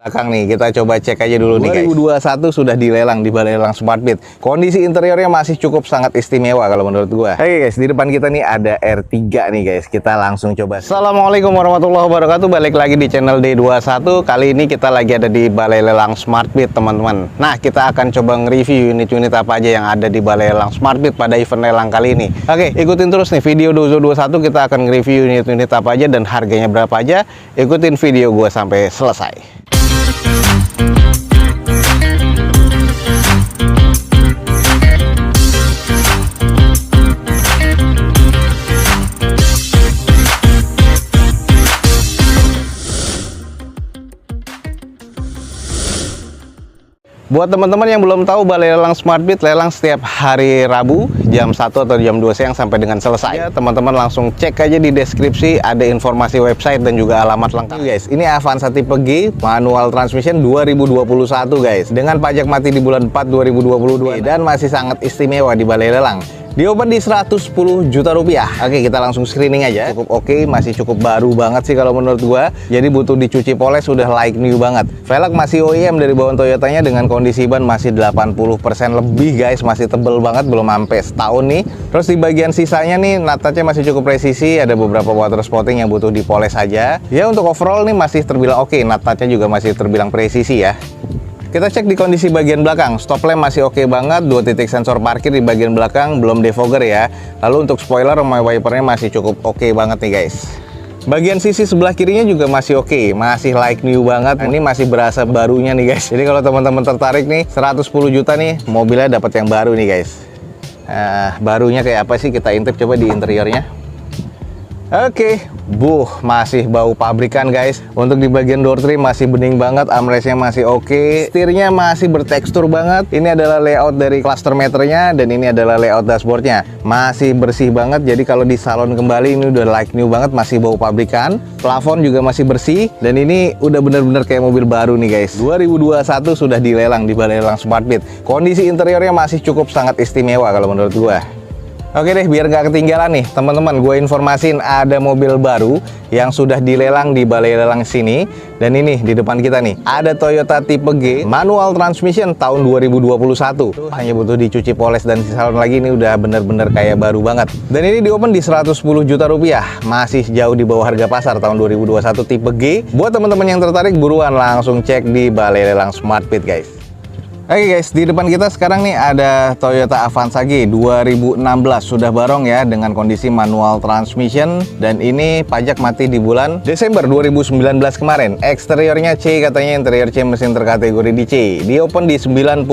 Belakang nih, kita coba cek aja dulu nih guys. 2021 sudah dilelang di Balai Lelang Smartbeat. Kondisi interiornya masih cukup sangat istimewa kalau menurut gua. Oke guys, di depan kita nih ada R3 nih guys. Kita langsung coba. Assalamualaikum warahmatullahi wabarakatuh. Balik lagi di channel D21. Kali ini kita lagi ada di Balai Lelang Smartbeat, teman-teman. Nah, kita akan coba nge-review unit-unit apa aja yang ada di Balai Lelang Smartbeat pada event lelang kali ini. Oke, ikutin terus nih video Dozo21, kita akan nge-review unit-unit apa aja dan harganya berapa aja. Ikutin video gua sampai selesai. Buat teman-teman yang belum tahu, Balai Lelang Smartbeat lelang setiap hari Rabu jam 1 atau jam 2 siang sampai dengan selesai. Ya, teman-teman langsung cek aja di deskripsi, ada informasi website dan juga alamat lengkap. Guys, ini Avanza tipe G manual transmission 2021 guys. Dengan pajak mati di bulan 4 2022 dan masih sangat istimewa di Balai Lelang. Diopen di 110 juta rupiah. Oke, kita langsung screening aja. Cukup oke, masih cukup baru banget sih kalau menurut gua. Jadi butuh dicuci poles, sudah like new banget. Velg masih OEM dari bawaan Toyotanya dengan kondisi ban masih 80% lebih guys. Masih tebel banget, belum sampai setahun nih. Terus di bagian sisanya nih, nut-nutnya masih cukup presisi. Ada beberapa water spotting yang butuh dipoles aja. Ya, untuk overall nih masih terbilang oke. Nut-nutnya juga masih terbilang presisi ya. Kita cek di kondisi bagian belakang. Stop lamp masih oke banget, 2 titik sensor parkir di bagian belakang, belum defogger ya. Lalu untuk spoiler sama wipernya masih cukup oke banget nih guys. Bagian sisi sebelah kirinya juga masih oke, masih like new banget. Ini masih berasa barunya nih guys. Jadi kalau teman-teman tertarik nih, 110 juta nih, mobilnya dapat yang baru nih guys. Barunya kayak apa sih, kita intip coba di interiornya. Oke, masih bau pabrikan guys. Untuk di bagian door trim masih bening banget, armrestnya masih oke, setirnya masih bertekstur banget. Ini adalah layout dari cluster meternya dan ini adalah layout dashboardnya. Masih bersih banget, jadi kalau di salon kembali ini udah like new banget, masih bau pabrikan. Plafon juga masih bersih dan ini udah bener-bener kayak mobil baru nih guys. 2021 sudah dilelang di Balai Lelang Smartbeat. Kondisi interiornya masih cukup sangat istimewa kalau menurut gua. Oke deh, biar gak ketinggalan nih teman-teman, gue informasin ada mobil baru yang sudah dilelang di Balai Lelang sini. Dan ini di depan kita nih, ada Toyota tipe G manual transmission tahun 2021. Hanya butuh dicuci poles dan salon lagi, ini udah bener-bener kayak baru banget. Dan ini diopen di 110 juta rupiah, masih jauh di bawah harga pasar tahun 2021 tipe G. Buat teman-teman yang tertarik, buruan langsung cek di Balai Lelang Smartbeat guys. Oke guys, di depan kita sekarang nih ada Toyota Avanza G 2016, sudah barong ya dengan kondisi manual transmission. Dan ini pajak mati di bulan Desember 2019 kemarin. Eksteriornya C katanya, interior C, mesin terkategori di C. Diopen di 91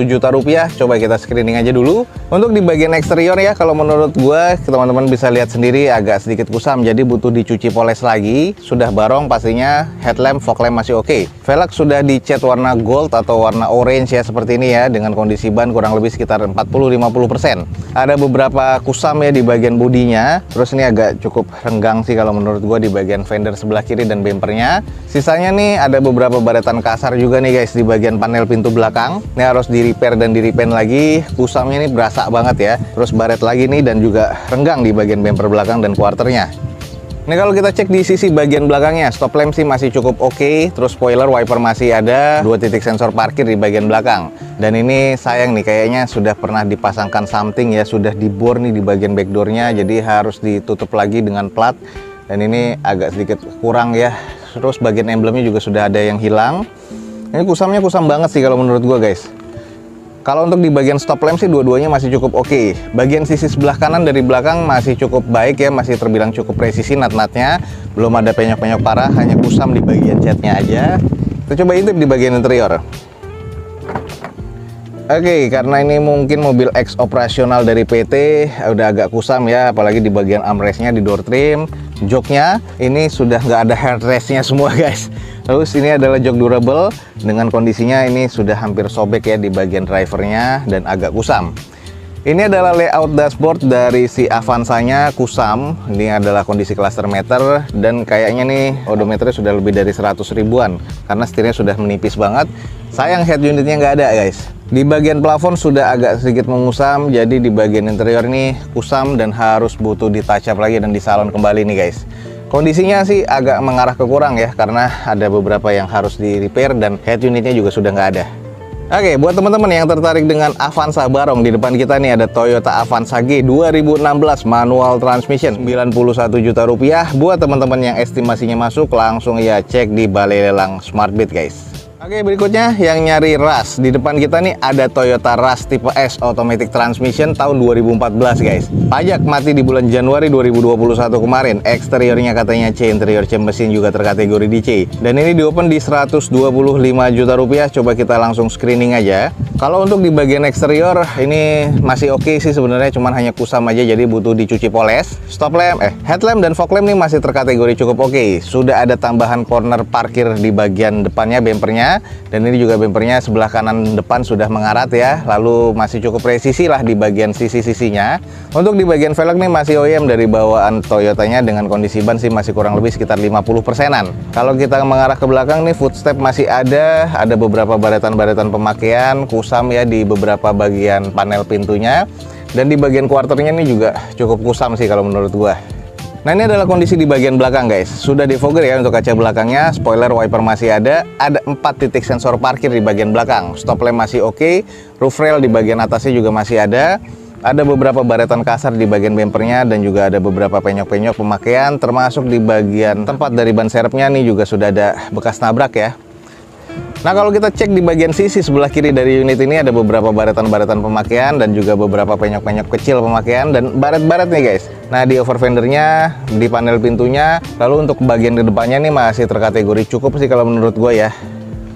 juta rupiah. Coba kita screening aja dulu. Untuk di bagian eksterior ya, kalau menurut gua, teman-teman bisa lihat sendiri agak sedikit kusam, jadi butuh dicuci poles lagi. Sudah barong pastinya, headlamp, fog lamp masih oke. Velg sudah dicat warna gold atau warna orange ya, seperti ini ya, dengan kondisi ban kurang lebih sekitar 40-50%. Ada beberapa kusam ya di bagian bodinya. Terus ini agak cukup renggang sih kalau menurut gua di bagian fender sebelah kiri dan bempernya. Sisanya nih ada beberapa baretan kasar juga nih guys di bagian panel pintu belakang. Ini harus di repair dan di repaint lagi. Kusamnya ini berasa banget ya. Terus baret lagi nih dan juga renggang di bagian bemper belakang dan quarternya. Ini kalau kita cek di sisi bagian belakangnya, stop lamp sih masih cukup oke. Terus spoiler, wiper masih ada, 2 titik sensor parkir di bagian belakang. Dan ini sayang nih, kayaknya sudah pernah dipasangkan something ya, sudah dibor nih di bagian backdoornya, jadi harus ditutup lagi dengan plat. Dan ini agak sedikit kurang ya. Terus bagian emblemnya juga sudah ada yang hilang. Ini kusamnya kusam banget sih kalau menurut gua guys. Kalau untuk di bagian stop lamp sih dua-duanya masih cukup oke. Bagian sisi sebelah kanan dari belakang masih cukup baik ya, masih terbilang cukup presisi nut-nutnya. Belum ada penyok-penyok parah, hanya kusam di bagian catnya aja. Kita coba intip di bagian interior. Oke, karena ini mungkin mobil X operasional dari PT, udah agak kusam ya, apalagi di bagian armrestnya, di door trim. Joknya ini sudah nggak ada headrestnya semua guys. Terus ini adalah jok durable, dengan kondisinya ini sudah hampir sobek ya di bagian drivernya dan agak kusam. Ini adalah layout dashboard dari si Avanzanya, kusam. Ini adalah kondisi cluster meter dan kayaknya nih odometernya sudah lebih dari 100 ribuan karena setirnya sudah menipis banget. Sayang head unitnya nggak ada guys. Di bagian plafon sudah agak sedikit mengusam, jadi di bagian interior ini kusam dan harus butuh di touch up lagi dan di salon kembali nih guys. Kondisinya sih agak mengarah ke kurang ya, karena ada beberapa yang harus di repair dan head unitnya juga sudah nggak ada. Oke, buat teman-teman yang tertarik dengan Avanza Barong, di depan kita nih ada Toyota Avanza G 2016 manual transmission, 91 juta rupiah. Buat teman-teman yang estimasinya masuk, langsung ya cek di Balai Lelang Smartbeat guys. Oke, berikutnya yang nyari Rush. Di depan kita nih ada Toyota Rush tipe S automatic transmission tahun 2014 guys. Pajak mati di bulan Januari 2021 kemarin. Eksteriornya katanya C, interior C mesin juga terkategori di C. Dan ini di open di 125 juta rupiah. Coba kita langsung screening aja. Kalau untuk di bagian eksterior ini masih oke sih sebenarnya, cuman hanya kusam aja jadi butuh dicuci poles. Stop lamp, headlamp dan fog lamp nih masih terkategori cukup oke. Sudah ada tambahan corner parkir di bagian depannya, bempernya. Dan ini juga bempernya sebelah kanan depan sudah mengarat ya, lalu masih cukup presisi lah di bagian sisi-sisinya. Untuk di bagian velg nih masih OEM dari bawaan Toyotanya, dengan kondisi ban sih masih kurang lebih sekitar 50%-an. Kalau kita mengarah ke belakang nih, footstep masih ada beberapa baretan-baretan pemakaian, kusam ya di beberapa bagian panel pintunya. Dan di bagian quarternya nih juga cukup kusam sih kalau menurut gua. Nah, ini adalah kondisi di bagian belakang guys. Sudah defogger ya untuk kaca belakangnya, spoiler wiper masih ada 4 titik sensor parkir di bagian belakang, stop lamp masih oke, roof rail di bagian atasnya juga masih ada beberapa baretan kasar di bagian bempernya, dan juga ada beberapa penyok-penyok pemakaian, termasuk di bagian tempat dari ban serepnya nih juga sudah ada bekas nabrak ya. Nah, kalau kita cek di bagian sisi sebelah kiri dari unit ini ada beberapa baretan-baretan pemakaian dan juga beberapa penyok-penyok kecil pemakaian dan baret-baret nih guys. Nah, di over fendernya, di panel pintunya, lalu untuk bagian depannya nih masih terkategori cukup sih kalau menurut gue ya.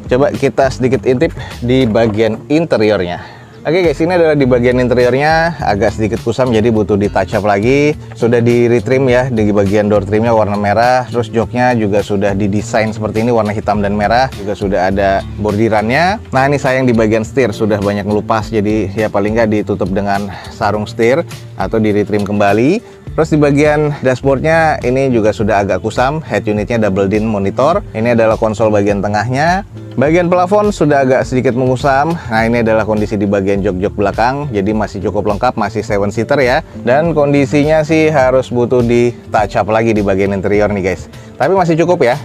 Coba kita sedikit intip di bagian interiornya. Oke guys, ini adalah di bagian interiornya, agak sedikit kusam jadi butuh di touch up lagi. Sudah di retrim ya, di bagian door trimnya warna merah, terus joknya juga sudah didesain seperti ini warna hitam dan merah, juga sudah ada bordirannya. Nah, ini sayang di bagian setir sudah banyak ngelupas, jadi ya paling nggak ditutup dengan sarung setir atau di retrim kembali. Terus di bagian dashboardnya ini juga sudah agak kusam, head unitnya double din monitor. Ini adalah konsol bagian tengahnya. Bagian plafon sudah agak sedikit mengusam. Nah, ini adalah kondisi di bagian jok-jok belakang, jadi masih cukup lengkap, masih 7 seater ya. Dan kondisinya sih harus butuh di touch up lagi di bagian interior nih guys. Tapi masih cukup ya.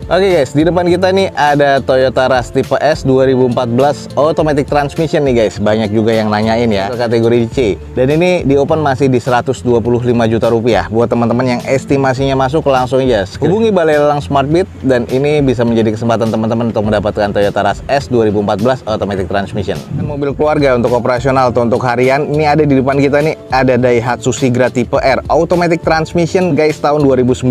Oke guys, di depan kita nih ada Toyota Rush tipe S 2014 automatic transmission nih guys. Banyak juga yang nanyain ya, kategori C. Dan ini di open masih di 125 juta rupiah. Buat teman-teman yang estimasinya masuk, langsung aja hubungi Balai Lelang Smartbeat, dan ini bisa menjadi kesempatan teman-teman untuk mendapatkan Toyota Rush S 2014 automatic transmission. Dan mobil keluarga untuk operasional atau untuk harian, ini ada di depan kita nih, ada Daihatsu Sigra tipe R automatic transmission guys tahun 2019.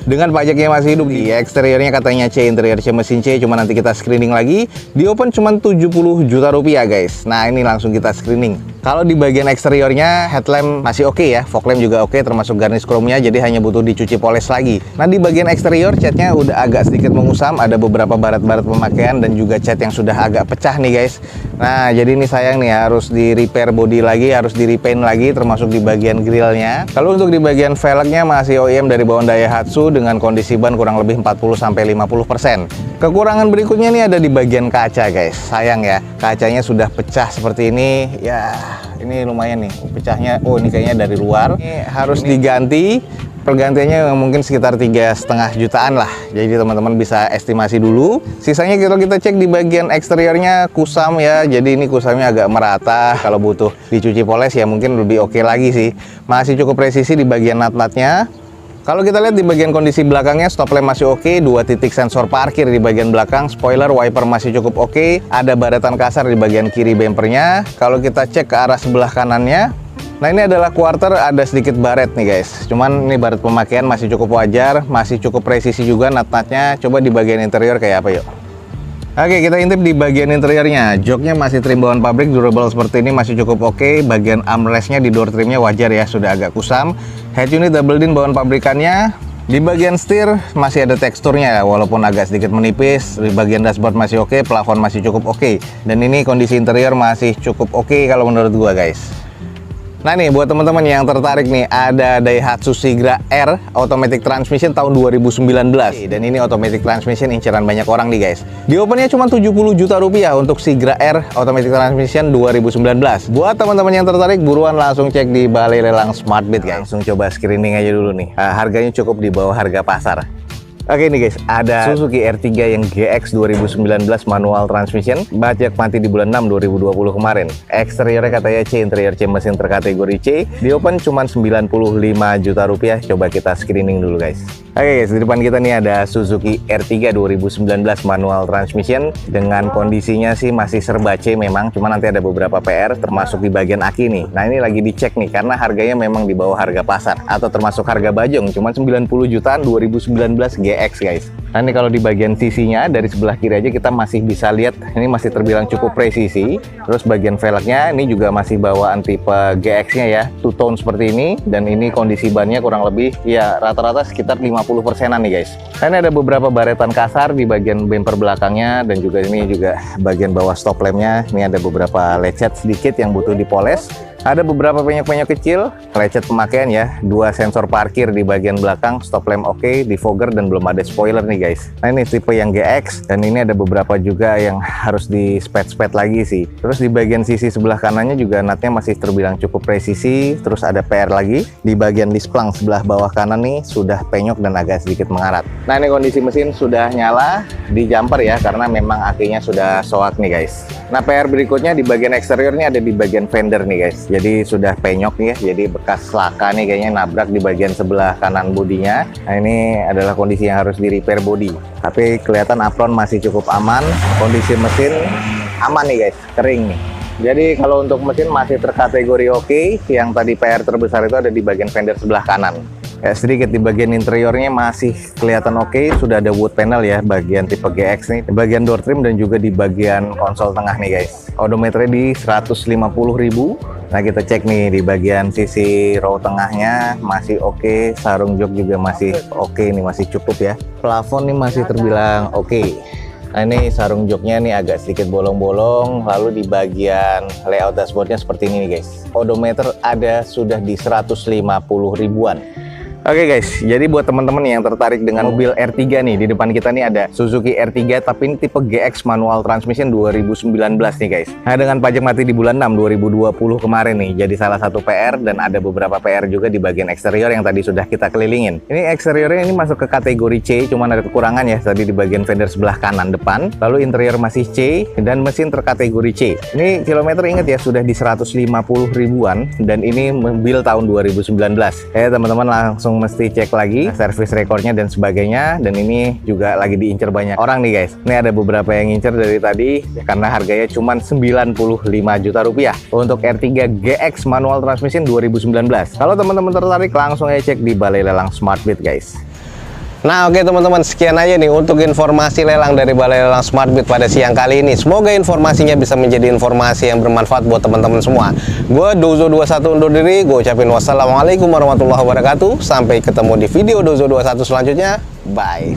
Dengan pajaknya masih hidup. Di eksteriornya katanya C, interior C mesin C, cuma nanti kita screening lagi. Di open cuma 70 juta rupiah guys. Nah, ini langsung kita screening. Kalau di bagian eksteriornya, headlamp masih oke ya, fog lamp juga oke, termasuk garnish chrome-nya, jadi hanya butuh dicuci poles lagi. Nah, di bagian eksterior catnya udah agak sedikit mengusam, ada beberapa baret-baret pemakaian dan juga cat yang sudah agak pecah nih guys. Nah, jadi ini sayang nih, harus di repair body lagi, harus di repaint lagi, termasuk di bagian grillnya. Kalau untuk di bagian velgnya masih OEM dari bawaan Daihatsu dengan kondisi ban kurang lebih 40-50%. Kekurangan berikutnya nih ada di bagian kaca guys. Sayang ya, kacanya sudah pecah seperti ini. Ya, ini lumayan nih pecahnya. Oh, ini kayaknya dari luar. Ini harus diganti. Pergantiannya mungkin sekitar 3,5 jutaan lah. Jadi teman-teman bisa estimasi dulu. Sisanya kalau kita cek di bagian eksteriornya kusam ya. Jadi ini kusamnya agak merata. Kalau butuh dicuci poles ya mungkin lebih oke lagi sih. Masih cukup presisi di bagian nut-nutnya. Kalau kita lihat di bagian kondisi belakangnya, stop lamp masih oke, 2 titik sensor parkir di bagian belakang, spoiler wiper masih cukup oke, ada baretan kasar di bagian kiri bempernya. Kalau kita cek ke arah sebelah kanannya, nah ini adalah quarter, ada sedikit baret nih guys. Cuman ini baret pemakaian masih cukup wajar, masih cukup presisi juga nut-nutnya. Coba di bagian interior kayak apa yuk. Oke, kita intip di bagian interiornya. Joknya masih trim bawaan pabrik, durable seperti ini, masih cukup oke. Bagian armrestnya di door trimnya wajar ya, sudah agak kusam. Head unit double din bawaan pabrikannya. Di bagian setir masih ada teksturnya, walaupun agak sedikit menipis. Di bagian dashboard masih oke, plafon masih cukup oke. Dan ini kondisi interior masih cukup oke kalau menurut gua guys. Nah nih buat teman-teman yang tertarik nih, ada Daihatsu Sigra R automatic transmission tahun 2019. Dan ini automatic transmission inceran banyak orang nih guys. Di opennya cuma 70 juta rupiah untuk Sigra R automatic transmission 2019. Buat teman-teman yang tertarik, buruan langsung cek di Balai Lelang Smartbit guys. Langsung coba screening aja dulu nih. Harganya cukup di bawah harga pasar. Oke nih guys, ada Suzuki R3 yang GX 2019 manual transmission, pajak mati di bulan 6 2020 kemarin. Eksteriornya katanya C, interior C, mesin terkategori C. Di open cuma 95 juta rupiah. Coba kita screening dulu guys. Oke guys, di depan kita nih ada Suzuki R3 2019 manual transmission. Dengan kondisinya sih masih serba C memang, cuma nanti ada beberapa PR termasuk di bagian aki nih. Nah ini lagi dicek nih karena harganya memang di bawah harga pasar atau termasuk harga bajong, cuma 90 jutaan 2019 GX guys. Nah ini kalau di bagian sisinya dari sebelah kiri aja kita masih bisa lihat ini masih terbilang cukup presisi. Terus bagian velgnya ini juga masih bawaan tipe GX-nya ya, two tone seperti ini. Dan ini kondisi bannya kurang lebih ya rata-rata sekitar 50%-an nih guys. Nah ini ada beberapa baretan kasar di bagian bumper belakangnya dan juga ini juga bagian bawah stop lampnya. Ini ada beberapa lecet sedikit yang butuh dipoles. Ada beberapa penyok-penyok kecil, lecet pemakaian ya, 2 sensor parkir di bagian belakang, stop lamp oke, defogger dan belum ada spoiler nih guys. Nah ini tipe yang GX dan ini ada beberapa juga yang harus di spet-spet lagi sih. Terus di bagian sisi sebelah kanannya juga natnya masih terbilang cukup presisi. Terus ada PR lagi di bagian lisplang sebelah bawah kanan nih sudah penyok dan agak sedikit mengarat. Nah ini kondisi mesin sudah nyala di jumper ya karena memang akinya sudah soak nih guys. Nah PR berikutnya di bagian eksterior ini ada di bagian fender nih guys. Jadi sudah penyok nih ya, jadi bekas laka nih kayaknya nabrak di bagian sebelah kanan bodinya. Nah ini adalah kondisi yang harus di repair body. Tapi kelihatan apron masih cukup aman, kondisi mesin aman nih guys, kering nih. Jadi kalau untuk mesin masih terkategori oke. Yang tadi PR terbesar itu ada di bagian fender sebelah kanan. Ya, sedikit di bagian interiornya masih kelihatan oke. Sudah ada wood panel ya bagian tipe GX nih, di bagian door trim dan juga di bagian konsol tengah nih guys. Odometernya di 150.000. Nah kita cek nih di bagian sisi row tengahnya masih oke. Sarung jok juga masih oke nih, masih cukup ya. Plafon nih masih terbilang oke. Nah ini sarung joknya nih agak sedikit bolong-bolong. Lalu di bagian layout dashboardnya seperti ini nih guys. Odometer ada sudah di 150 ribuan. Oke guys, jadi buat teman-teman yang tertarik dengan mobil R3 nih, di depan kita nih ada Suzuki R3 tapi ini tipe GX manual transmission 2019 nih guys. Nah dengan pajak mati di bulan 6 2020 kemarin nih, jadi salah satu PR dan ada beberapa PR juga di bagian eksterior yang tadi sudah kita kelilingin. Ini eksteriornya ini masuk ke kategori C, cuman ada kekurangan ya tadi di bagian fender sebelah kanan depan. Lalu interior masih C dan mesin terkategori C. Ini kilometer ingat ya sudah di 150 ribuan dan ini mobil tahun 2019. Ya teman-teman langsung mesti cek lagi service recordnya dan sebagainya. Dan ini juga lagi diincar banyak orang nih guys. Ini ada beberapa yang ngincer dari tadi karena harganya cuma 95 juta rupiah untuk R3 GX manual transmission 2019. Kalau teman-teman tertarik langsung aja cek di Balai Lelang Smartbit guys. Nah oke teman-teman, sekian aja nih untuk informasi lelang dari Balai Lelang Smartbit pada siang kali ini. Semoga informasinya bisa menjadi informasi yang bermanfaat buat teman-teman semua. Gue Dozo21 undur diri, gue ucapin wassalamualaikum warahmatullahi wabarakatuh. Sampai ketemu di video Dozo21 selanjutnya. Bye.